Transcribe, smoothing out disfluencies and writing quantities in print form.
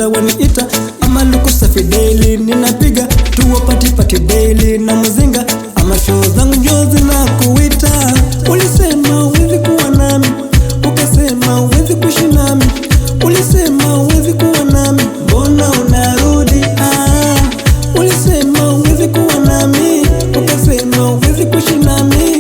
Lukusa waniita ama Lukusa Fideli, ninapiga tuwa pati daily na Muzinga ama show zangu njozi na kuita. Ulisema uwezi kuwa nami, ukasema uwezi kuishi nami. Ulisema uwezi kuwa nami, mbona unarudi? Ulisema uwezi kuwa nami, ukasema uwezi kuishi nami.